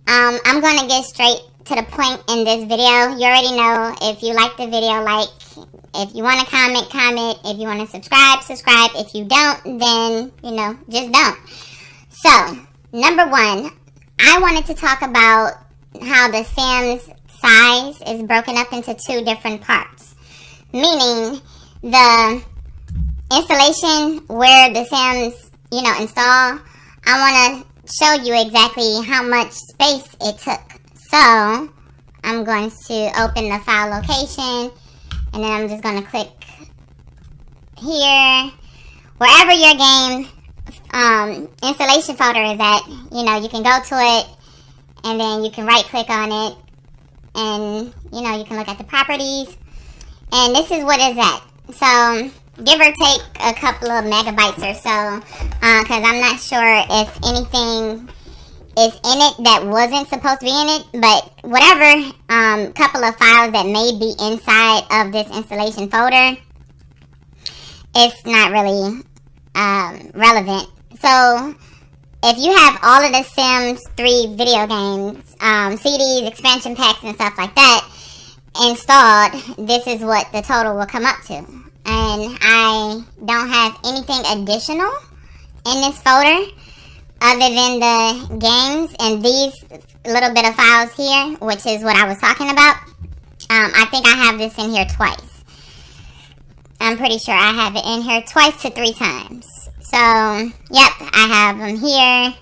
I'm going to get straight to the point in this video. You already know, if you like the video, like. If you want to comment, comment. If you want to subscribe, subscribe. If you don't, then, just don't. So, number one, I wanted to talk about how the SIM's size is broken up into two different parts. Meaning, the installation where the SIM's, install, I want to show you exactly how much space it took. So, I'm going to open the file location, and then I'm just going to click here. Wherever your game installation folder is at, you can go to it, and then you can right click on it, and, you can look at the properties. And this is what it's at. So, give or take a couple of megabytes or so, because I'm not sure if anything is in it that wasn't supposed to be in it, but whatever couple of files that may be inside of this installation folder, it's not really relevant. So if you have all of the Sims 3 video games, CDs, expansion packs, and stuff like that installed, this is what the total will come up to. And I don't have anything additional in this folder other than the games and these little bit of files here, which is what I was talking about. I think I have this in here twice. I'm pretty sure I have it in here twice to 3 times. So, yep, I have them here,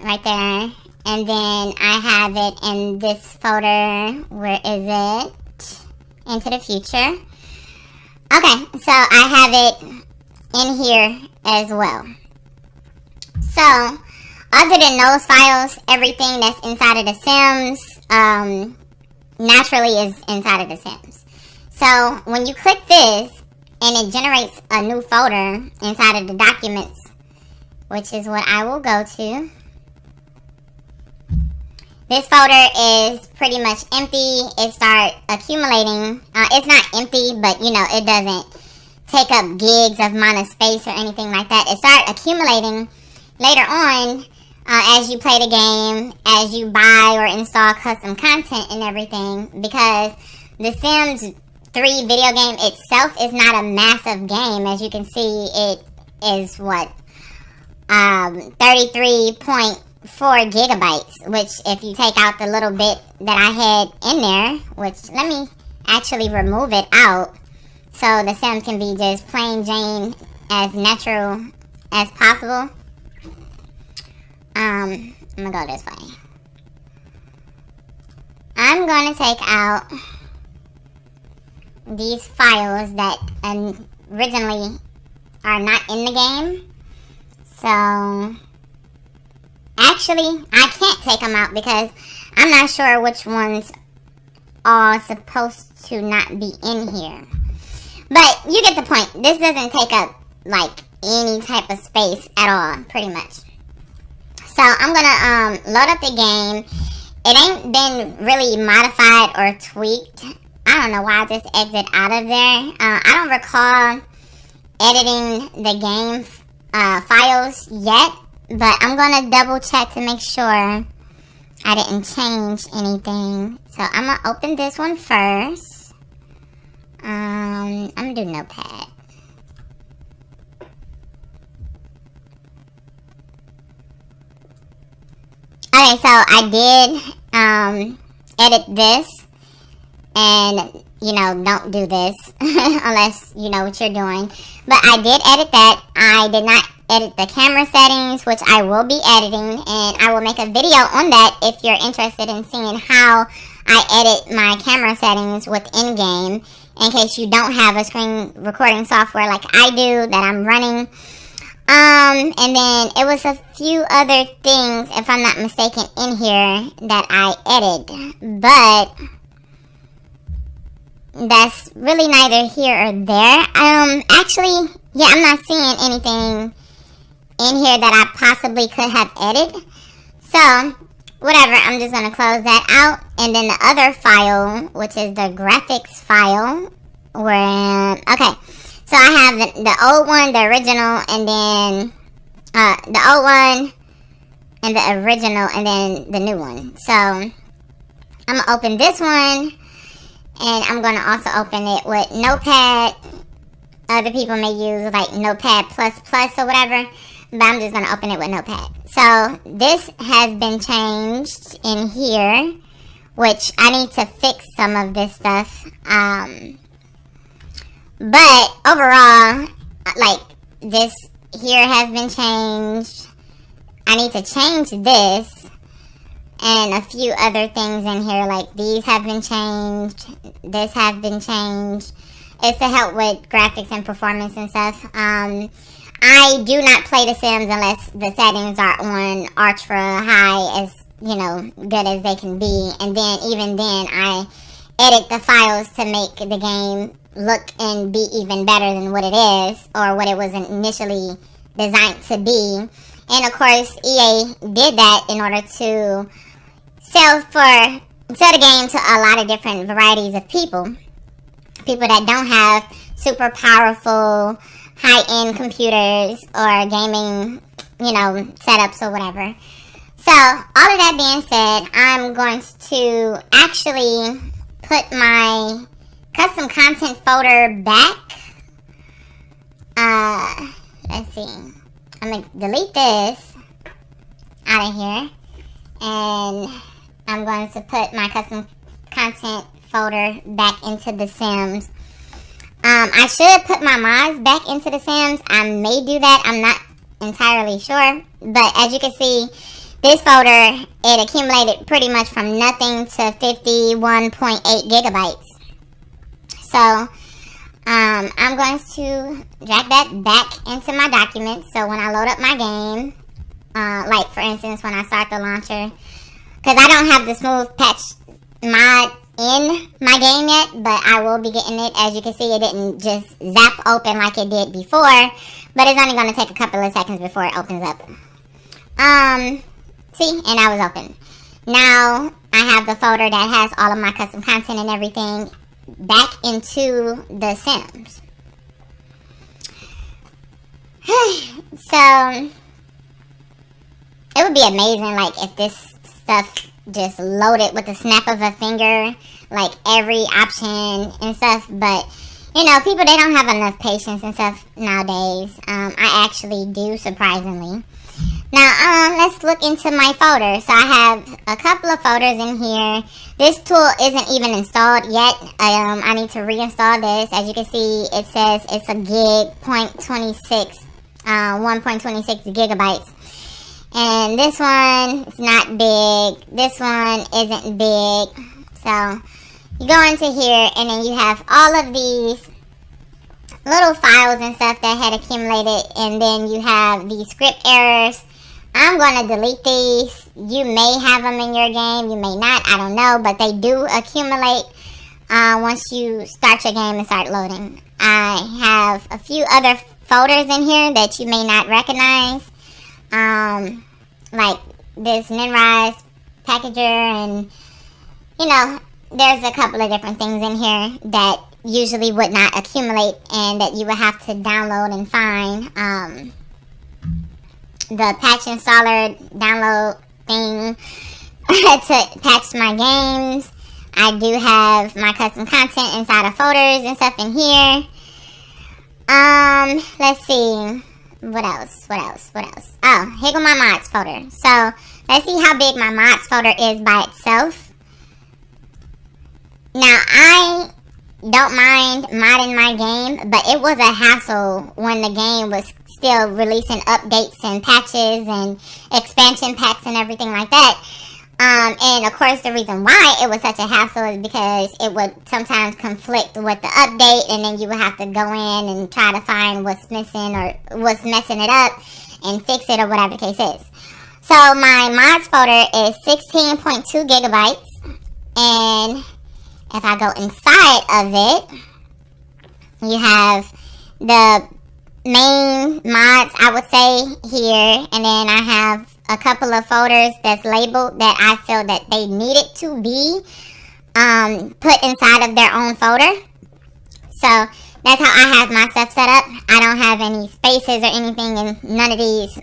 right there. And then I have it in this folder. Where is it? Into the future. Okay, so I have it in here as well. So, other than those files, everything that's inside of the Sims, naturally is inside of the Sims. So, when you click this, and it generates a new folder inside of the documents, which is what I will go to. This folder is pretty much empty. It starts accumulating. It's not empty, but, it doesn't take up gigs of amount of space or anything like that. It starts accumulating later on, as you play the game, as you buy or install custom content and everything, because the Sims 3 video game itself is not a massive game. As you can see, it is 33.4 gigabytes, which if you take out the little bit that I had in there, which let me actually remove it out so the Sims can be just plain Jane as natural as possible. I'm gonna go this way. I'm gonna take out these files that originally are not in the game. So, actually, I can't take them out because I'm not sure which ones are supposed to not be in here. But you get the point. This doesn't take up, any type of space at all, pretty much. So, I'm gonna load up the game. It ain't been really modified or tweaked. I don't know why I just exit out of there. I don't recall editing the game files yet, but I'm going to double check to make sure I didn't change anything. So I'm going to open this one first. I'm going to do Notepad. Okay, so I did edit this. And, don't do this unless you know what you're doing. But I did edit that. I did not edit the camera settings, which I will be editing. And I will make a video on that if you're interested in seeing how I edit my camera settings with in-game. In case you don't have a screen recording software like I do that I'm running. And then it was a few other things, if I'm not mistaken, in here that I edited. But that's really neither here or there. Actually, yeah, I'm not seeing anything in here that I possibly could have edited. So, whatever, I'm just going to close that out. And then the other file, which is the graphics file, okay. So, I have the old one, the original, and then, the old one, and the original, and then the new one. So I'm going to open this one, and I'm going to also open it with Notepad. Other people may use like Notepad++ or whatever, but I'm just going to open it with Notepad. So this has been changed in here, which I need to fix some of this stuff. But overall, like, this here has been changed. I need to change this and a few other things in here, like these have been changed. This have been changed. It's to help with graphics and performance and stuff. I do not play The Sims unless the settings are on ultra high, as, you know, good as they can be. And then, even then, I edit the files to make the game look and be even better than what it is, or what it was initially designed to be. And of course, EA did that in order to sell the game to a lot of different varieties of people. People that don't have super powerful, high-end computers or gaming, you know, setups or whatever. So, all of that being said, I'm going to actually put my custom content folder back. Let's see. I'm going to delete this out of here. And I'm going to put my custom content folder back into The Sims. I should put my mods back into The Sims. I may do that. I'm not entirely sure. But as you can see, this folder, it accumulated pretty much from nothing to 51.8 gigabytes. So, I'm going to drag that back into my documents. So when I load up my game, like for instance, when I start the launcher, because I don't have the smooth patch mod in my game yet, but I will be getting it. As you can see, it didn't just zap open like it did before, but it's only going to take a couple of seconds before it opens up. See, and I was open. Now I have the folder that has all of my custom content and everything back into The Sims. So it would be amazing, like, if this stuff just loaded with the snap of a finger, like every option and stuff. But you know, people, they don't have enough patience and stuff nowadays. I actually do, surprisingly. Now, let's look into my folder. So I have a couple of folders in here. This tool isn't even installed yet. I need to reinstall this. As you can see, it says it's a gig, 1.26 gigabytes. And this one is not big. This one isn't big. So you go into here, and then you have all of these little files and stuff that had accumulated, and then you have these script errors. I'm going to delete these. You may have them in your game, you may not, I don't know, but they do accumulate once you start your game and start loading. I have a few other folders in here that you may not recognize, like this Mirillis packager, and you know, there's a couple of different things in here that usually would not accumulate and that you would have to download and find. The patch installer download thing to patch my games. I do have my custom content inside of folders and stuff in here. Let's see. What else? Oh, here go my mods folder. So, let's see how big my mods folder is by itself. Now, I don't mind modding my game, but it was a hassle when the game was still releasing updates and patches and expansion packs and everything like that. And of course, the reason why it was such a hassle is because it would sometimes conflict with the update, and then you would have to go in and try to find what's missing or what's messing it up and fix it, or whatever the case is. So my mods folder is 16.2 gigabytes, and if I go inside of it, you have the main mods, I would say, here, and then I have a couple of folders that's labeled that I feel that they needed to be put inside of their own folder. So that's how I have my stuff set up. I don't have any spaces or anything in none of these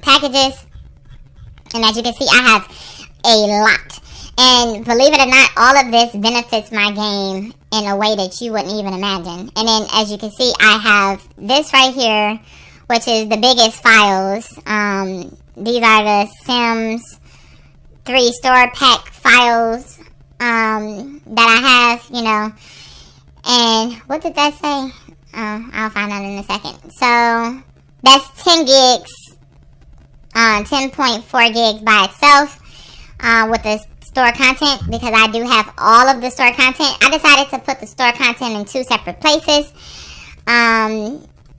packages. And as you can see, I have a lot. And believe it or not, all of this benefits my game in a way that you wouldn't even imagine. And then as you can see, I have this right here, which is the biggest files. These are the Sims 3 store pack files that I have, you know. And what did that say? I'll find out in a second. So that's 10 gigs, 10.4 gigs by itself with the store content, because I do have all of the store content. I decided to put the store content in 2 separate places.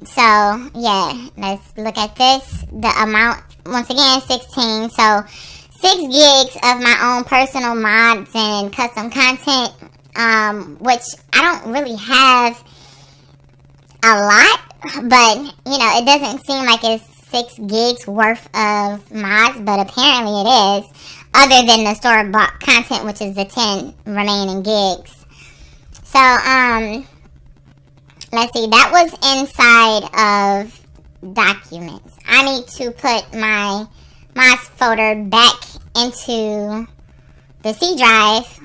So yeah, let's look at this. The amount, once again, 16. So 6 gigs of my own personal mods and custom content, which I don't really have a lot, but you know, it doesn't seem like it's 6 gigs worth of mods, but apparently it is, other than the store-bought content, which is the 10 remaining gigs. So, let's see, that was inside of documents. I need to put my mods folder back into the C drive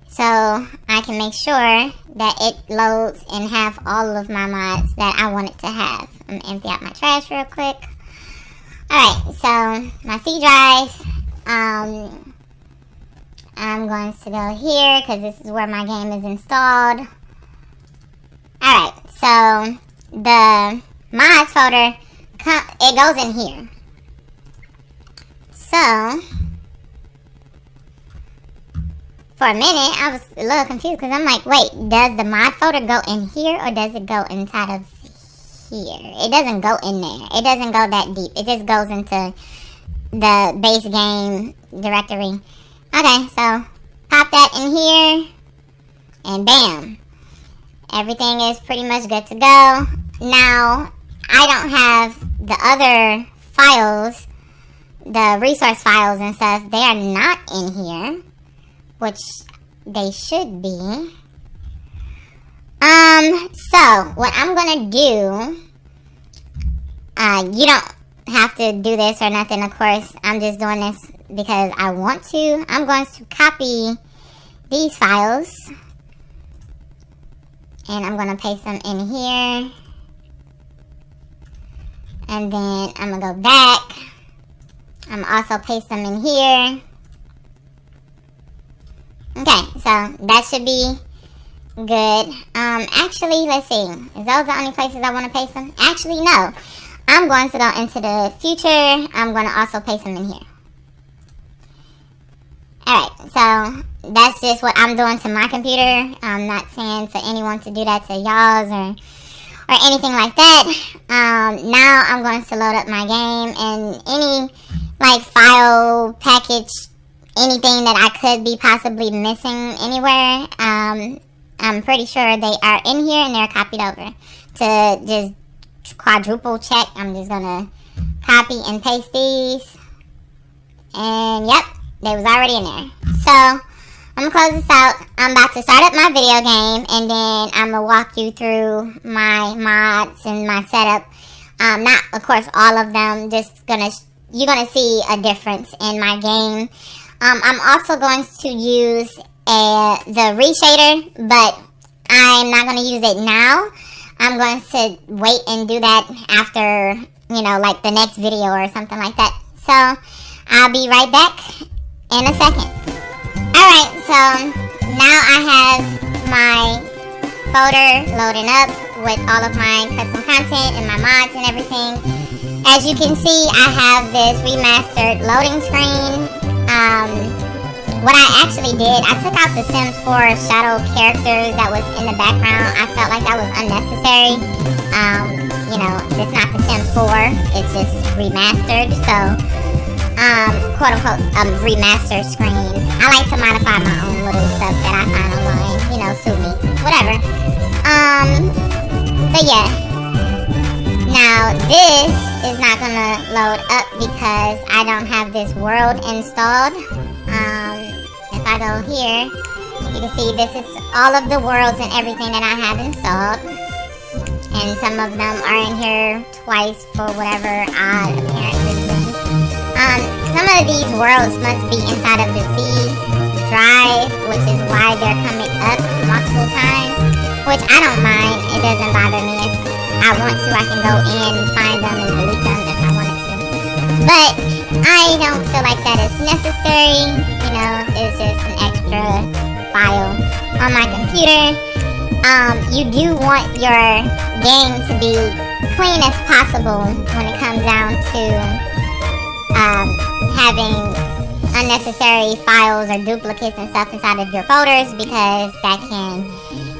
so I can make sure that it loads and have all of my mods that I want it to have. I'm gonna empty out my trash real quick. Alright, so my C drive, I'm going to go here because this is where my game is installed. Alright, so the mods folder, it goes in here. So, for a minute, I was a little confused because I'm like, wait, does the mod folder go in here or does it go inside of here? It doesn't go in there. It doesn't go that deep. It just goes into the base game directory. Okay, so pop that in here and bam. Everything is pretty much good to go. Now, I don't have the other files, the resource files and stuff. They are not in here, which they should be. So what I'm gonna do, you don't have to do this or nothing, of course. I'm just doing this because I want to. I'm going to copy these files and I'm gonna paste them in here, and then I'm gonna go back. I'm also paste them in here. Okay, so that should be good. Actually, let's see. Is those the only places I want to paste them? Actually, no. I'm going to go into the future. I'm going to also paste them in here. Alright, so that's just what I'm doing to my computer. I'm not saying for anyone to do that to y'all's or anything like that. Now I'm going to load up my game, and any like file, package, anything that I could be possibly missing anywhere, I'm pretty sure they are in here and they're copied over. To just quadruple check, I'm just gonna copy and paste these, and yep, they was already in there. So I'm gonna close this out. I'm about to start up my video game, and then I'm gonna walk you through my mods and my setup. Not, of course, all of them. Just you're gonna see a difference in my game. I'm also going to use the reshader, but I'm not going to use it now. I'm going to wait and do that after, you know, like the next video or something like that. So, I'll be right back in a second. Alright, so now I have my folder loading up with all of my custom content and my mods and everything. As you can see, I have this remastered loading screen. What I actually did, I took out the Sims 4 shadow characters that was in the background. I felt like that was unnecessary. You know, it's not the Sims 4, it's just remastered. So, quote unquote, remastered screen. I like to modify my own little stuff that I find online, you know, suit me, whatever. But yeah. Now, this is not gonna load up because I don't have this world installed. If I go here, you can see this is all of the worlds and everything that I have installed. And some of them are in here twice for whatever odd apparent reason. some of these worlds must be inside of the C drive, which is why they're coming up multiple times, which I don't mind. It doesn't bother me. If I want to, I can go in, find them, and delete them if I wanted to. But I don't feel like that is necessary. You know, it's just an extra file on my computer. You do want your game to be clean as possible when it comes down to having unnecessary files or duplicates and stuff inside of your folders, because that can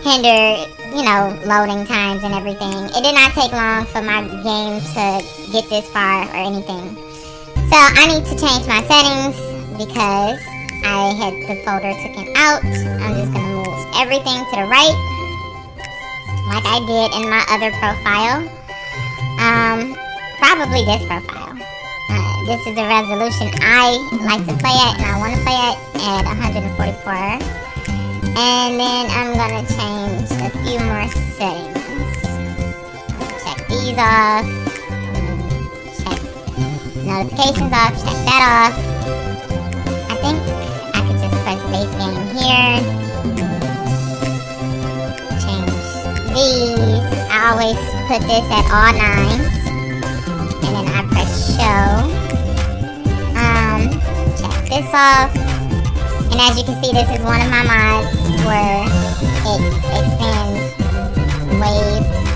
hinder, you know, loading times and everything. It did not take long for my game to get this far or anything. So I need to change my settings because I had the folder taken out. I'm just going to move everything to the right, like I did in my other profile. Probably this profile. This is the resolution I like to play at, and I want to play at 144. And then I'm gonna change a few more settings. Check these off. Check notifications off. Check that off. I think I could just press base game here. Change these. I always put this at all 9s. And then I press show. Check this off. And as you can see, this is one of my mods where it extends way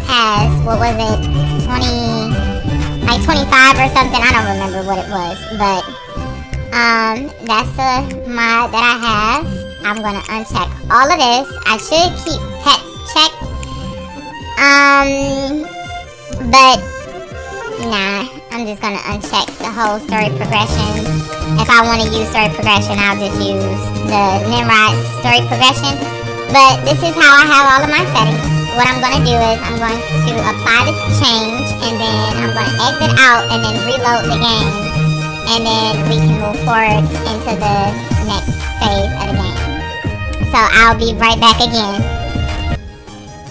past, what was it, 25 or something. I don't remember what it was, but that's a mod that I have. I'm gonna uncheck all of this. I should keep pets checked, but nah, I'm just gonna uncheck the whole story progression. If I want to use story progression, I'll just use the Nimrod story progression. But this is how I have all of my settings. What I'm going to do is I'm going to apply the change, and then I'm going to exit out and then reload the game. And then we can move forward into the next phase of the game. So I'll be right back again.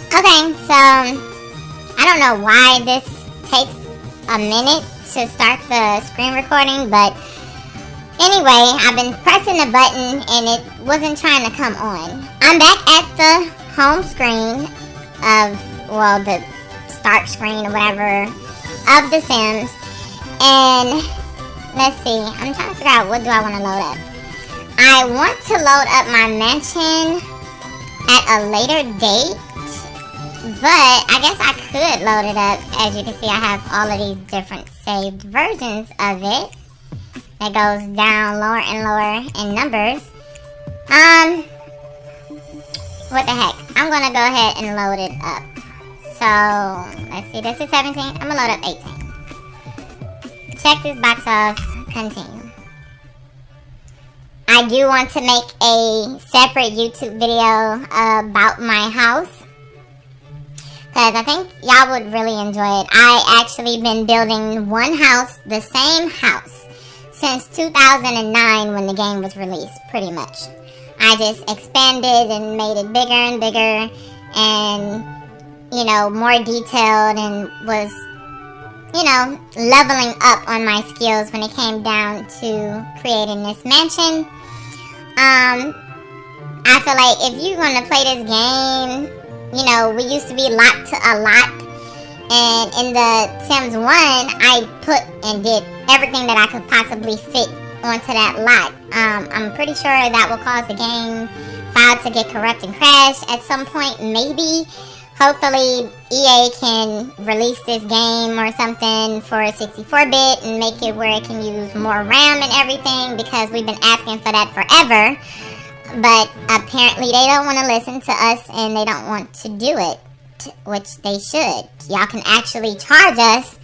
Okay, so I don't know why this takes a minute to start the screen recording, but anyway, I've been pressing the button and it wasn't trying to come on. I'm back at the home screen of, well, the start screen or whatever of The Sims. And let's see, I'm trying to figure out what do I want to load up. I want to load up my mansion at a later date, but I guess I could load it up. As you can see, I have all of these different saved versions of it. That goes down lower and lower in numbers. What the heck? I'm gonna go ahead and load it up. So, let's see, this is 17. I'm gonna load up 18. Check this box off. Continue. I do want to make a separate YouTube video about my house, because I think y'all would really enjoy it. I actually been building one house, the same house, since 2009 when the game was released, pretty much. I just expanded and made it bigger and bigger and, you know, more detailed, and was, you know, leveling up on my skills when it came down to creating this mansion. I feel like if you're going to play this game, you know, we used to be locked to a lot. And in the Sims 1, I put and did everything that I could possibly fit onto that lot. I'm pretty sure that will cause the game file to get corrupt and crash at some point, maybe. Hopefully, EA can release this game or something for 64-bit and make it where it can use more RAM and everything, because we've been asking for that forever. But apparently they don't want to listen to us and they don't want to do it, which they should. Y'all can actually charge us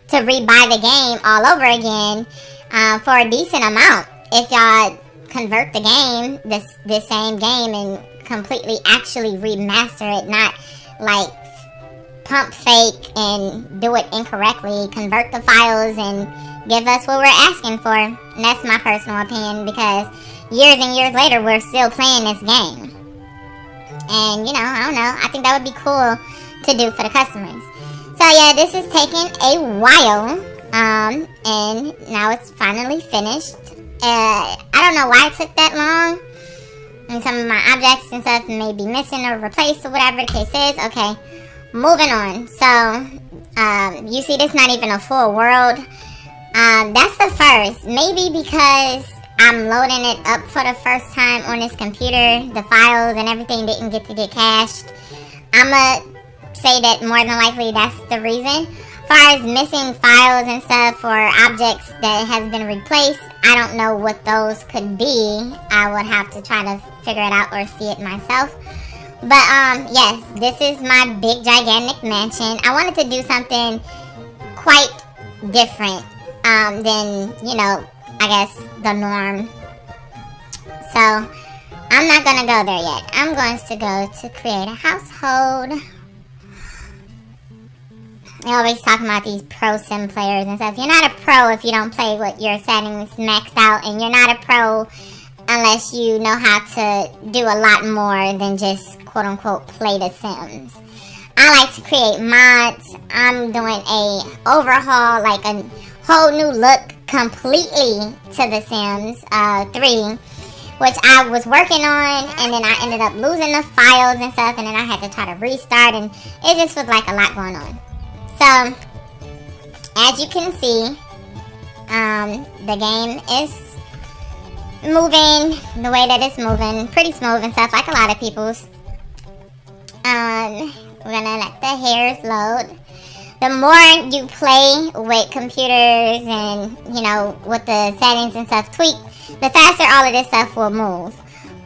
to rebuy the game all over again for a decent amount if y'all convert the game, this same game, and completely actually remaster it, not like pump fake and do it incorrectly. Convert the files and give us what we're asking for. And that's my personal opinion, because years and years later we're still playing this game. And, you know, I don't know, I think that would be cool to do for the customers. So yeah, this is taking a while. And now it's finally finished. I don't know why it took that long. And some of my objects and stuff may be missing or replaced or whatever the case is. Okay, moving on. So, you see this not even a full world. That's the first. Maybe because I'm loading it up for the first time on this computer, the files and everything didn't get to get cached. I'ma say that more than likely that's the reason. As far as missing files and stuff or objects that has been replaced, I don't know what those could be. I would have to try to figure it out or see it myself. But yes, this is my big gigantic mansion. I wanted to do something quite different than, you know, I guess the norm. So I'm not gonna go there yet. I'm going to go to create a household. They always talking about these pro sim players and stuff. You're not a pro if you don't play with your settings maxed out, and you're not a pro unless you know how to do a lot more than just quote unquote play the Sims. I like to create mods. I'm doing a overhaul, like a whole new look completely to the Sims 3, which I was working on, and then I ended up losing the files and stuff, and then I had to try to restart, and it just was like a lot going on. So, as you can see, the game is moving the way that it's moving, pretty smooth and stuff, like a lot of people's. We're gonna let the hairs load. The more you play with computers and, you know, with the settings and stuff tweaked, the faster all of this stuff will move.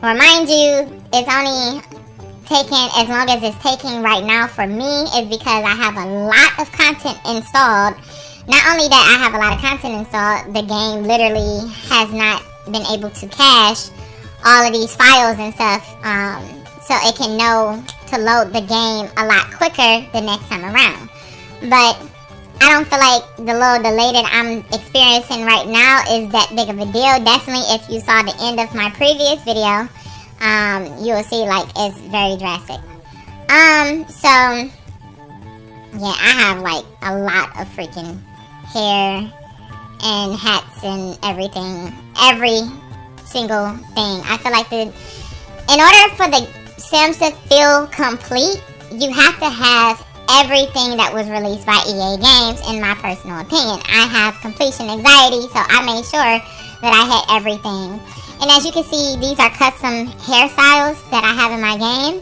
Remind you, it's only taking as long as it's taking right now for me is because I have a lot of content installed. Not only that I have a lot of content installed, the game literally has not been able to cache all of these files and stuff, so it can know to load the game a lot quicker the next time around. But I don't feel like the little delay that I'm experiencing right now is that big of a deal. Definitely if you saw the end of my previous video, you will see like it's very drastic. So yeah, I have like a lot of freaking hair and hats and everything, every single thing. I feel like in order for the Sims to feel complete, you have to have everything that was released by EA Games, in my personal opinion. I have completion anxiety, so I made sure that I had everything. And as you can see, these are custom hairstyles that I have in my game.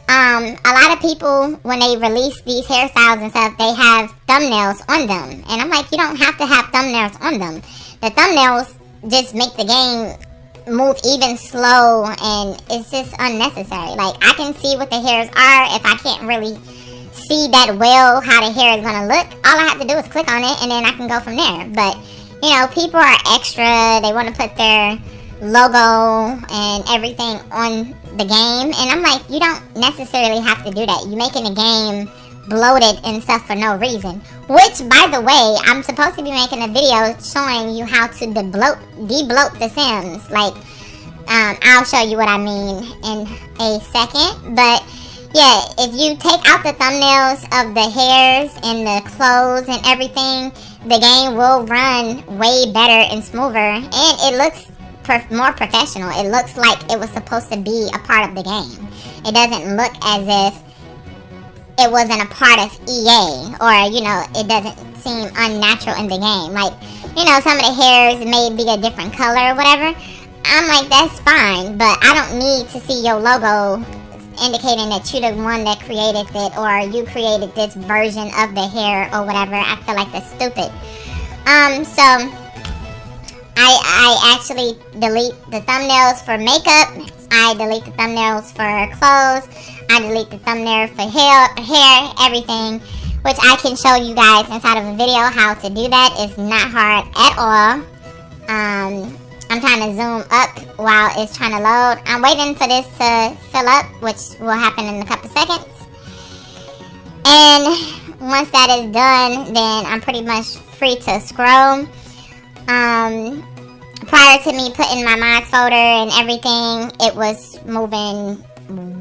A lot of people, when they release these hairstyles and stuff, they have thumbnails on them. And I'm like, you don't have to have thumbnails on them. The thumbnails just make the game move even slow, and it's just unnecessary. Like, I can see what the hairs are. If I can't really see that well how the hair is going to look, all I have to do is click on it, and then I can go from there. But, you know, people are extra. They want to put their logo and everything on the game, and I'm like, you don't necessarily have to do that. You're making the game bloated and stuff for no reason. Which, by the way, I'm supposed to be making a video showing you how to de-bloat the Sims. Like, I'll show you what I mean in a second. But yeah, if you take out the thumbnails of the hairs and the clothes and everything, the game will run way better and smoother, and it looks more professional. It looks like it was supposed to be a part of the game. It doesn't look as if it wasn't a part of EA, or, you know, it doesn't seem unnatural in the game. Like, you know, some of the hairs may be a different color or whatever. I'm like, that's fine, but I don't need to see your logo indicating that you're the one that created it, or you created this version of the hair or whatever. I feel like that's stupid. So I actually delete the thumbnails for makeup. I delete the thumbnails for clothes. I delete the thumbnail for hair, everything, which I can show you guys inside of a video how to do that. It's not hard at all. I'm trying to zoom up while it's trying to load. I'm waiting for this to fill up, which will happen in a couple seconds. And once that is done, then I'm pretty much free to scroll. Prior to me putting my mods folder and everything, it was moving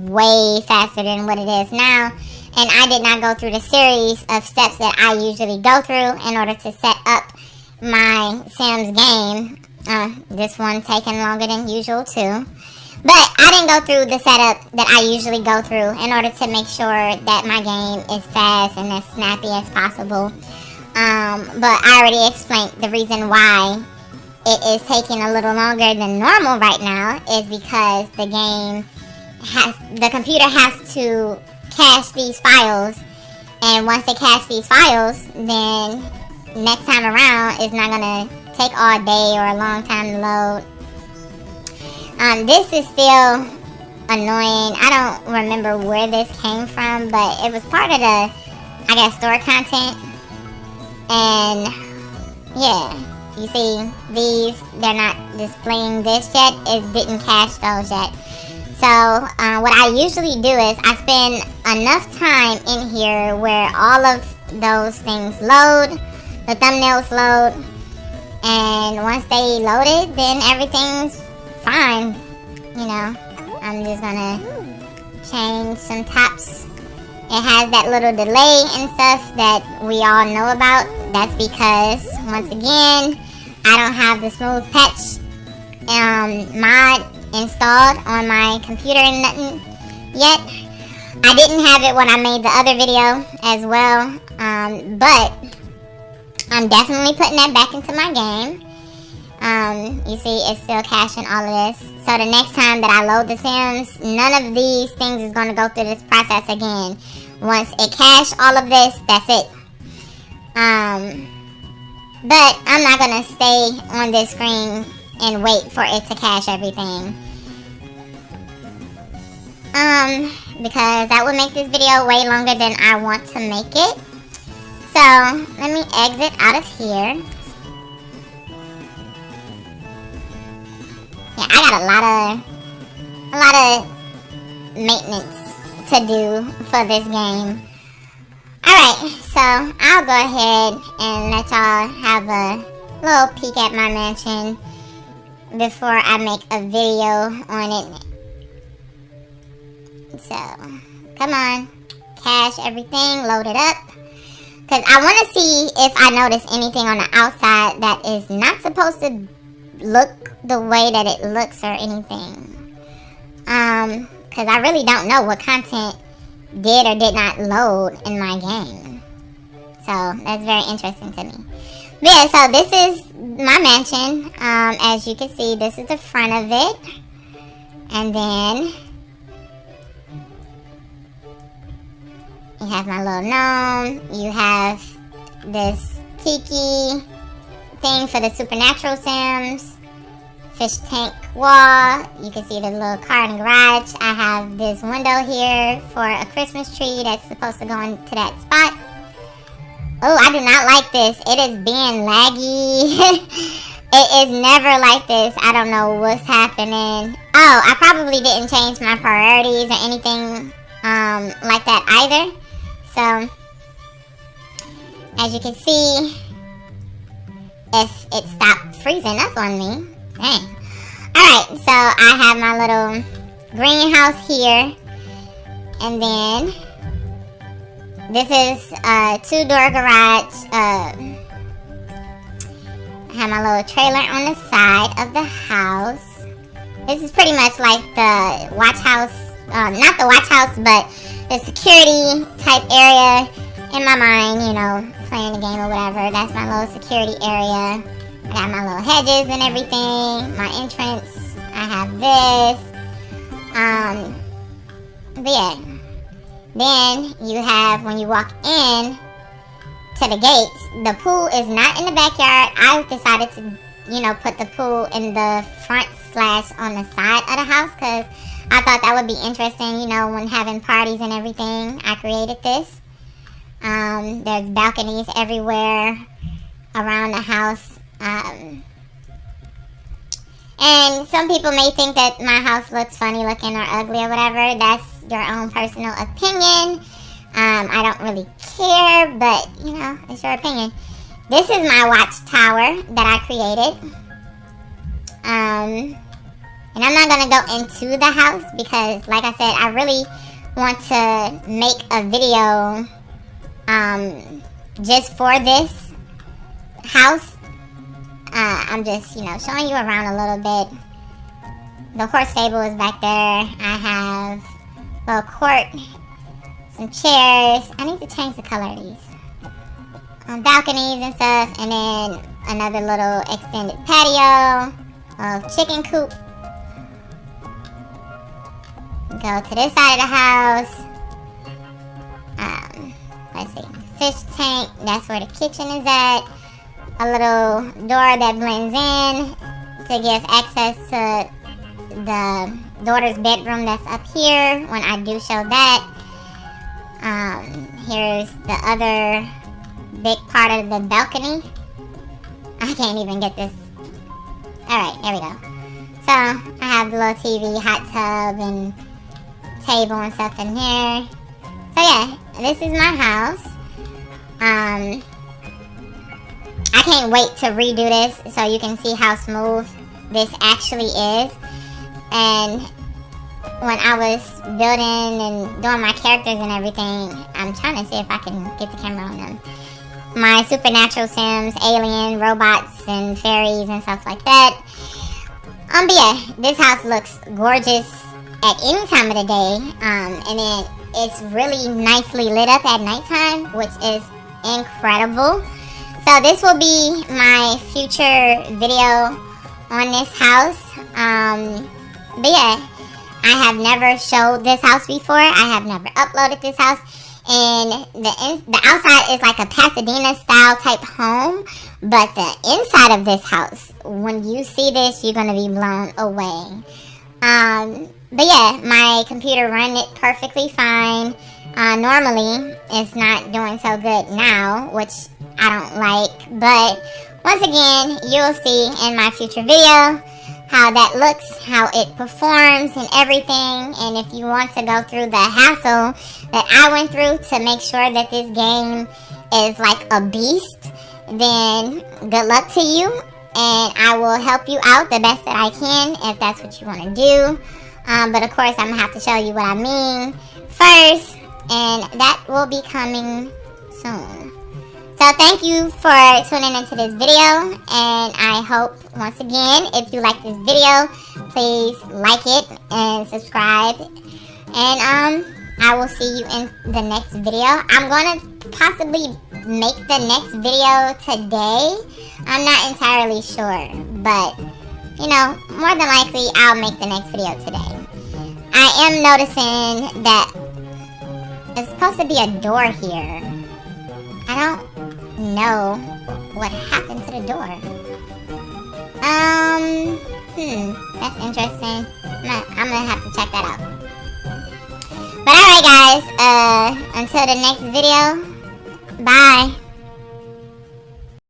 way faster than what it is now. and I did not go through the series of steps that I usually go through in order to set up my Sims game. This one taking longer than usual too. But I didn't go through the setup that I usually go through in order to make sure that my game is fast and as snappy as possible. But I already explained the reason why it is taking a little longer than normal right now is because the computer has to cache these files, and once they cache these files, then next time around it's not gonna take all day or a long time to load. This is still annoying. I don't remember where this came from, but it was part of the, I guess, store content. And yeah, you see these, they're not displaying this yet. It didn't cache those yet. So what I usually do is I spend enough time in here where all of those things load, the thumbnails load, and once they loaded, then everything's fine. You know, I'm just gonna change some tops. It has that little delay and stuff that we all know about. That's because, once again, I don't have the smooth patch mod installed on my computer and nothing yet. I didn't have it when I made the other video as well, but I'm definitely putting that back into my game. You see it's still caching all of this, so the next time that I load the Sims, none of these things is going to go through this process again. Once it caches all of this, that's it. But I'm not going to stay on this screen and wait for it to cache everything. Because that would make this video way longer than I want to make it. So, let me exit out of here. Yeah, I got a lot of maintenance to do for this game. Alright, so I'll go ahead and let y'all have a little peek at my mansion before I make a video on it. So, come on, cache everything, load it up. Because I want to see if I notice anything on the outside that is not supposed to look the way that it looks or anything. Because I really don't know what content did or did not load in my game. So, that's very interesting to me. But yeah, so this is my mansion. As you can see, this is the front of it. And then you have my little gnome. You have this tiki thing for the supernatural Sims. Fish tank wall. You can see the little car in the garage. I have this window here for a Christmas tree that's supposed to go into that spot. Oh, I do not like this. It is being laggy. It is never like this. I don't know what's happening. Oh, I probably didn't change my priorities or anything like that either. So, as you can see, if it stopped freezing up on me. Dang. Alright, so I have my little greenhouse here. And then this is a 2-door garage. I have my little trailer on the side of the house. This is pretty much like the watch house. Not the watch house, but the security type area in my mind, you know, playing the game or whatever. That's my little security area. I got my little hedges and everything. My entrance. I have this. But yeah. Then you have, when you walk in to the gates, the pool is not in the backyard. I decided to, you know, put the pool in the front / on the side of the house because I thought that would be interesting, you know, when having parties and everything. I created this. There's balconies everywhere around the house. And some people may think that my house looks funny looking or ugly or whatever. That's your own personal opinion. I don't really care, but, you know, it's your opinion. This is my watchtower that I created. And I'm not going to go into the house because, like I said, I really want to make a video just for this house. I'm just, showing you around a little bit. The horse stable is back there. I have a little court, some chairs. I need to change the color of these. Balconies and stuff, and then another little extended patio, a chicken coop. Go to this side of the house. Let's see, fish tank. That's where the kitchen is at. A little door that blends in to give access to the daughter's bedroom that's up here when I do show that. Here's the other big part of the balcony. I can't even get this. Alright, there we go. So, I have the little TV, hot tub, and table and stuff in here. So yeah, this is my house. I can't wait to redo this so you can see how smooth this actually is. And when I was building and doing my characters and everything, I'm trying to see if I can get the camera on them. My supernatural sims, alien, robots, and fairies and stuff like that. But yeah, this house looks gorgeous at any time of the day. And then it's really nicely lit up at nighttime, which is incredible. So this will be my future video on this house. But yeah, I have never showed this house before. I have never uploaded this house. And the outside is like a Pasadena style type home. But the inside of this house, when you see this, you're going to be blown away. But yeah, my computer ran it perfectly fine. Normally, it's not doing so good now, which I don't like. But once again, you'll see in my future video how that looks, how it performs and everything. And if you want to go through the hassle that I went through to make sure that this game is like a beast, then good luck to you. And I will help you out the best that I can if that's what you want to do. But of course, I'm going to have to show you what I mean first. And that will be coming soon. So thank you for tuning into this video, and I hope, once again, if you like this video, please like it and subscribe, and I will see you in the next video. I'm going to possibly make the next video today. I'm not entirely sure, but, more than likely, I'll make the next video today. I am noticing that there's supposed to be a door here. I don't know what happened to the door. That's interesting. I'm gonna have to check that out. But alright guys, until the next video, bye.